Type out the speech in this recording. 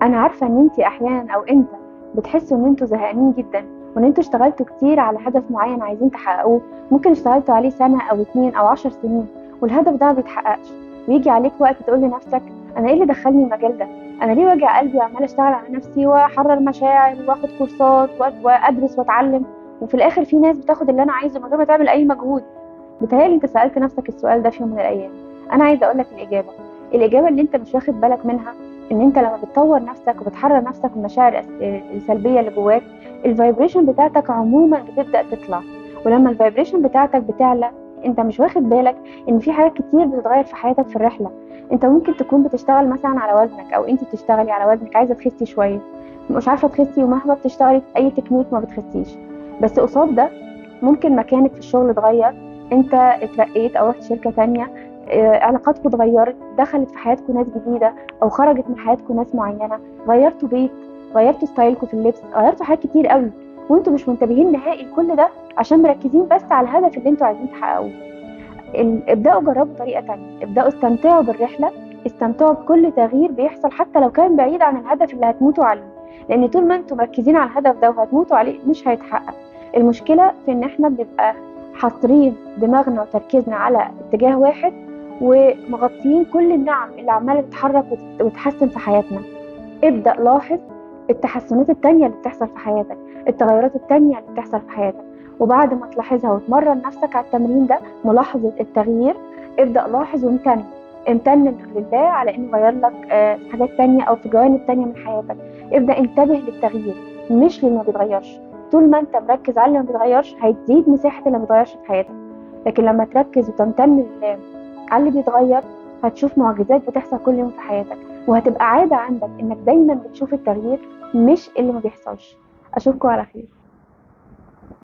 انا عارفه ان انت احيانا او انت بتحسوا ان انتوا زهقانين جدا، وان انتوا اشتغلتوا كتير على هدف معين عايزين تحققوه. ممكن اشتغلتوا عليه سنه او 2 او 10 سنين والهدف ده ما بيتحققش، ويجي عليك وقت تقول لنفسك: انا ايه اللي دخلني المجال ده؟ انا ليه وجع قلبي وعمال اشتغل على نفسي واحرر مشاعر واخد كورسات وادرس واتعلم، وفي الاخر في ناس بتاخد اللي انا عايزه من غير ما تعمل اي مجهود؟ بتهيألي انت سألت نفسك السؤال ده في يوم من الايام. انا عايزه اقول لك الاجابه اللي انت مش واخد بالك منها، ان انت لما بتطور نفسك وبتحرر نفسك من المشاعر السلبيه اللي جواك، الفايبريشن بتاعتك عموما بتبدا تطلع. ولما الفايبريشن بتاعتك بتعلى، انت مش واخد بالك ان في حاجات كتير بتتغير في حياتك في الرحله. انت ممكن تكون بتشتغل مثلا على وزنك، او انت بتشتغلي على وزنك عايزه تخسي شويه، مش عارفه تخسي، ومهما بتشتغلي اي تكنيك ما بتخسيش. بس قصاد ده ممكن مكانك في الشغل اتغير، انت اترقيت او رحت شركة تانية، علاقاتكم اتغيرت، دخلت في حياتكم ناس جديدة، او خرجت من حياتكم ناس معينة، غيرتوا بيت، غيرتوا ستايلكم في اللبس، غيرتوا حاجات كتير قوي، وانتوا مش منتبهين نهائي لكل ده عشان مركزين بس على الهدف اللي انتوا عايزين تحققوه. ابدأوا جربوا طريقة تانية، ابدأوا استمتعوا بالرحلة، استمتعوا بكل تغيير بيحصل حتى لو كان بعيد عن الهدف اللي هتموتوا عليه، لان طول ما انتوا مركزين على الهدف ده وهتموتوا عليه مش هيتحقق. المشكلة في ان احنا بنبقى حاصرين دماغنا وتركيزنا على اتجاه واحد، ومغطيين كل النعم اللي عمالة تتحرك وتتحسن في حياتنا. ابدأ لاحظ التحسنات التانية اللي بتحصل في حياتك، التغيرات التانية اللي بتحصل في حياتك، وبعد ما تلاحظها وتمرن نفسك على التمرين ده، ملاحظة التغيير، ابدأ لاحظ وامتن، امتن لله على انه غير لك في حاجات تانية او في جوانب تانية من حياتك. ابدأ انتبه للتغيير مش للي ما بيتغيرش. طول ما انت مركز على اللي ما بيتغيرش هتزيد مساحة اللي ما بيتغيرش في حياتك، لكن لما تركز وتمتن لله على اللي بيتغير هتشوف معجزات بتحصل كل يوم في حياتك، وهتبقى عادة عندك انك دايما بتشوف التغيير مش اللي ما بيحصلش. اشوفكم على خير.